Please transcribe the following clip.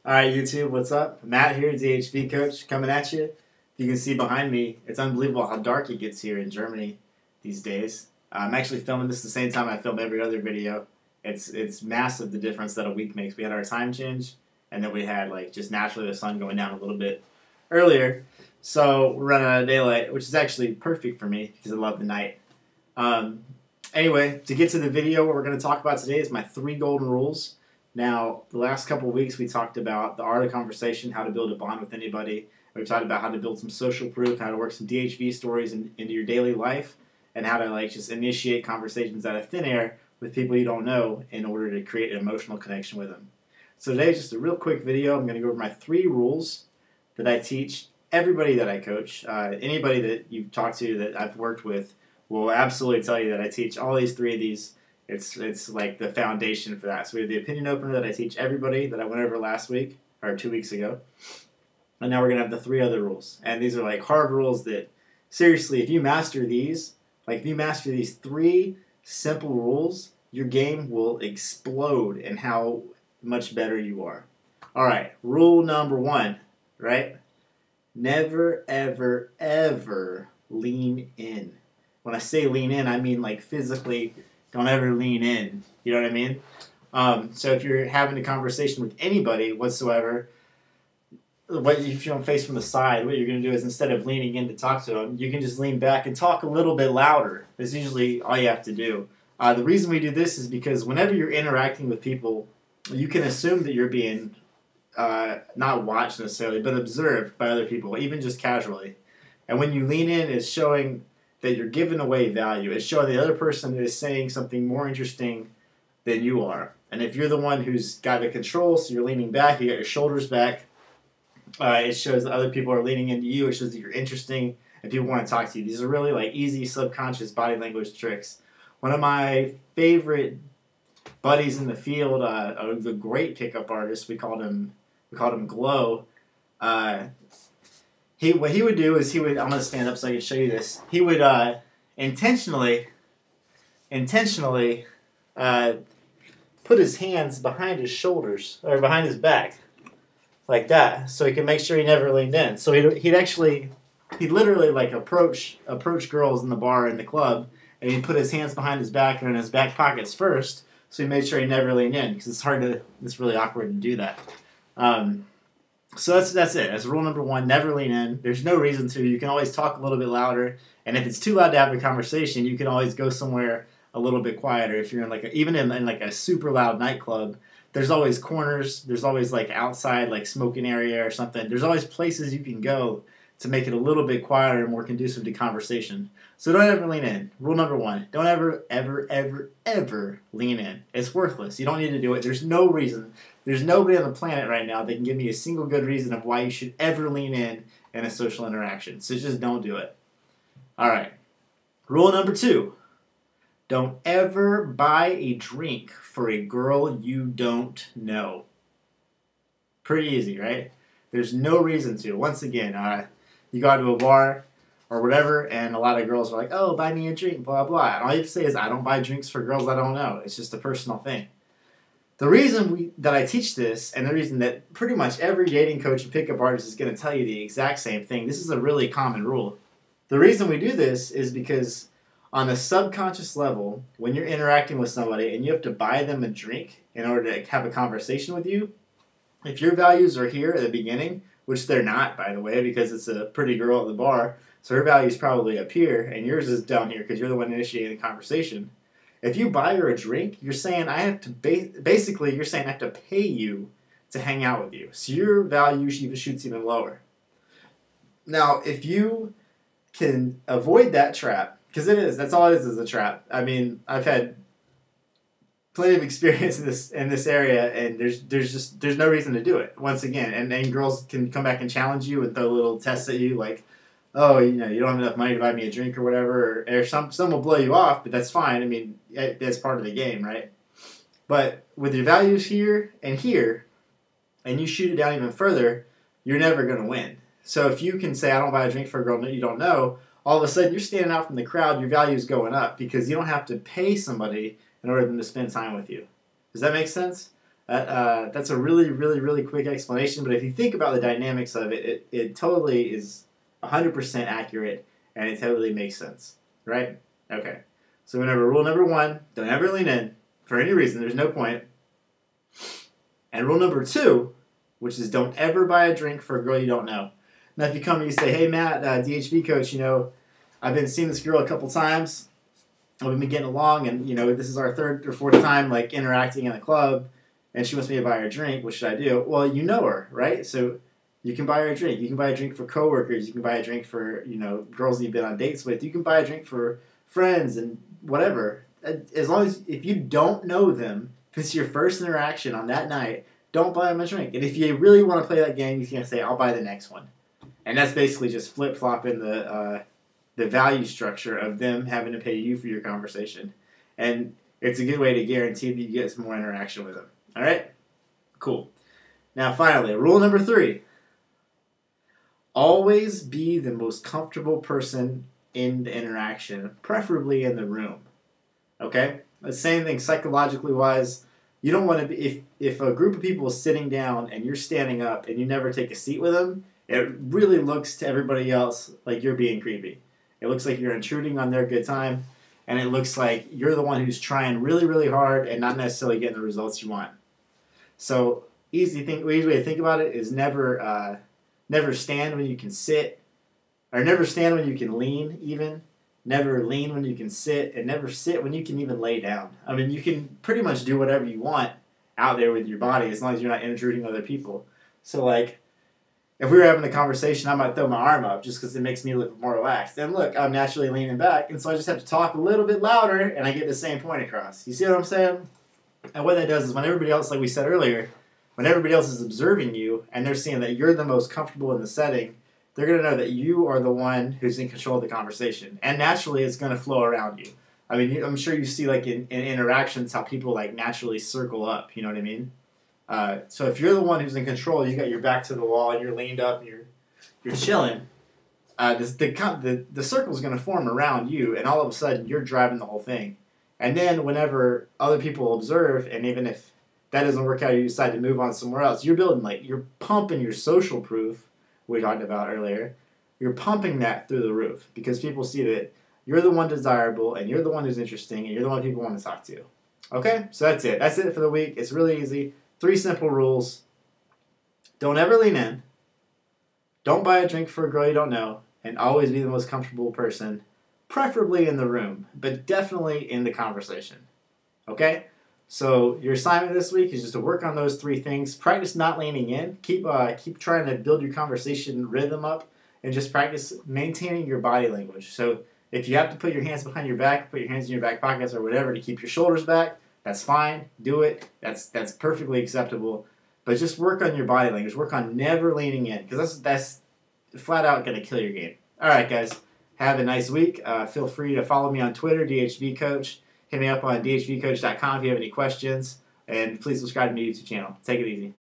Alright, YouTube, what's up? Matt here, DHV coach, coming at you. If you can see behind me, it's unbelievable how dark it gets here in Germany these days. I'm actually filming this the same time I film every other video. It's massive the difference that a week makes. We had our time change, and then we had just naturally the sun going down a little bit earlier. So we're running out of daylight, which is actually perfect for me because I love the night. Anyway, to get to the video, what we're going to talk about today is my 3 golden rules. Now, the last couple of weeks we talked about the art of conversation, how to build a bond with anybody. We've talked about how to build some social proof, how to work some DHV stories into your daily life, and how to just initiate conversations out of thin air with people you don't know in order to create an emotional connection with them. So today is just a real quick video. I'm going to go over my 3 rules that I teach everybody that I coach. Anybody that you've talked to that I've worked with will absolutely tell you that I teach all these 3 of these. It's like the foundation for that. So we have the opinion opener that I teach everybody that I went over last week, or 2 weeks ago. And now we're going to have the 3 other rules. And these are hard rules that, seriously, if you master these, if you master these 3 simple rules, your game will explode in how much better you are. Alright, rule number 1, right? Never, ever, ever lean in. When I say lean in, I mean physically. Don't ever lean in. You know what I mean? So if you're having a conversation with anybody whatsoever, if you don't face from the side, what you're going to do is instead of leaning in to talk to them, you can just lean back and talk a little bit louder. That's usually all you have to do. The reason we do this is because whenever you're interacting with people, you can assume that you're being not watched necessarily, but observed by other people, even just casually. And when you lean in, it's showing that you're giving away value. It's showing the other person is saying something more interesting than you are. And if you're the one who's got the control, so you're leaning back, you got your shoulders back, it shows that other people are leaning into you. It shows that you're interesting and people want to talk to you. These are really easy subconscious body language tricks. One of my favorite buddies in the field, the great pickup artist, we called him Glow. What he would do is I'm going to stand up so I can show you this. He would intentionally put his hands behind his shoulders, or behind his back, like that, so he can make sure he never leaned in. So he'd literally approach girls in the bar in the club, and he'd put his hands behind his back or in his back pockets first, so he made sure he never leaned in, because it's really awkward to do that. So that's it. That's rule number 1. Never lean in. There's no reason to. You can always talk a little bit louder, and if it's too loud to have a conversation, you can always go somewhere a little bit quieter. If you're even in a super loud nightclub, there's always corners. There's always outside smoking area or something. There's always places you can go to make it a little bit quieter and more conducive to conversation. So don't ever lean in. Rule number 1. Don't ever, ever, ever, ever lean in. It's worthless. You don't need to do it. There's no reason. There's nobody on the planet right now that can give me a single good reason of why you should ever lean in a social interaction. So just don't do it. Alright. Rule number 2. Don't ever buy a drink for a girl you don't know. Pretty easy, right? There's no reason to. Once again, you go to a bar or whatever, and a lot of girls are like, oh, buy me a drink, blah, blah. And all you have to say is, I don't buy drinks for girls I don't know. It's just a personal thing. The reason that I teach this, and the reason that pretty much every dating coach and pickup artist is going to tell you the exact same thing, this is a really common rule. The reason we do this is because on a subconscious level, when you're interacting with somebody and you have to buy them a drink in order to have a conversation with you, if your values are here at the beginning, which they're not, by the way, because it's a pretty girl at the bar, so her value is probably up here, and yours is down here because you're the one initiating the conversation. If you buy her a drink, you're saying I have to basically I have to pay you to hang out with you. So your value shoots even lower. Now, if you can avoid that trap, because that's all it is a trap. I mean, I've had plenty of experience in this area, and there's no reason to do it. Once again, and girls can come back and challenge you and throw little tests at you like, oh, you don't have enough money to buy me a drink or whatever, or some will blow you off, but that's fine. I mean, that's part of the game, right? But with your values here, and you shoot it down even further, you're never going to win. So if you can say, I don't buy a drink for a girl that you don't know, all of a sudden you're standing out from the crowd, your value is going up because you don't have to pay somebody in order for them to spend time with you. Does that make sense? That's a really, really, really quick explanation, but if you think about the dynamics of it, it totally is 100% accurate, and it totally makes sense, right? Okay. So remember, rule number 1, don't ever lean in for any reason. There's no point. And rule number 2, which is don't ever buy a drink for a girl you don't know. Now, if you come and you say, hey, Matt, DHV coach, I've been seeing this girl a couple times. We've been getting along, and, this is our 3rd or 4th time, interacting in a club, and she wants me to buy her a drink. What should I do? Well, you know her, right? So you can buy her a drink. You can buy a drink for coworkers. You can buy a drink for, girls that you've been on dates with. You can buy a drink for friends and whatever. As long as, if you don't know them, if it's your first interaction on that night, don't buy them a drink. And if you really want to play that game, you can say, I'll buy the next one. And that's basically just flip-flopping the value structure of them having to pay you for your conversation. And it's a good way to guarantee that you get some more interaction with them. All right? Cool. Now, finally, rule number 3. Always be the most comfortable person in the interaction, preferably in the room. Okay? The same thing psychologically wise. You don't want to be, if a group of people is sitting down and you're standing up and you never take a seat with them, it really looks to everybody else like you're being creepy. It looks like you're intruding on their good time, and it looks like you're the one who's trying really, really hard and not necessarily getting the results you want. So, easy way to think about it is never stand when you can sit, or never stand when you can lean even. Never lean when you can sit, and never sit when you can even lay down. I mean, you can pretty much do whatever you want out there with your body as long as you're not intruding other people. So, if we were having a conversation, I might throw my arm up just because it makes me look more relaxed. And look, I'm naturally leaning back, and so I just have to talk a little bit louder, and I get the same point across. You see what I'm saying? And what that does is when everybody else, like we said earlier, when everybody else is observing you, and they're seeing that you're the most comfortable in the setting, they're going to know that you are the one who's in control of the conversation. And naturally, it's going to flow around you. I mean, I'm sure you see, in interactions, how people, naturally circle up. You know what I mean? So if you're the one who's in control, you got your back to the wall, and you're leaned up, and you're chilling, the circle's going to form around you, and all of a sudden, you're driving the whole thing. And then whenever other people observe, and even if that doesn't work out, you decide to move on somewhere else, you're building, you're pumping your social proof, we talked about earlier. You're pumping that through the roof because people see that you're the one desirable and you're the one who's interesting and you're the one people want to talk to. Okay? So that's it. That's it for the week. It's really easy. 3 simple rules. Don't ever lean in. Don't buy a drink for a girl you don't know. And always be the most comfortable person, preferably in the room, but definitely in the conversation. Okay? So your assignment this week is just to work on those 3 things. Practice not leaning in. Keep trying to build your conversation rhythm up, and just practice maintaining your body language. So if you have to put your hands behind your back, put your hands in your back pockets or whatever to keep your shoulders back, that's fine. Do it. That's perfectly acceptable. But just work on your body language. Work on never leaning in, because that's flat out going to kill your game. All right, guys. Have a nice week. Feel free to follow me on Twitter, DHV Coach. Hit me up on dhvcoach.com if you have any questions. And please subscribe to my YouTube channel. Take it easy.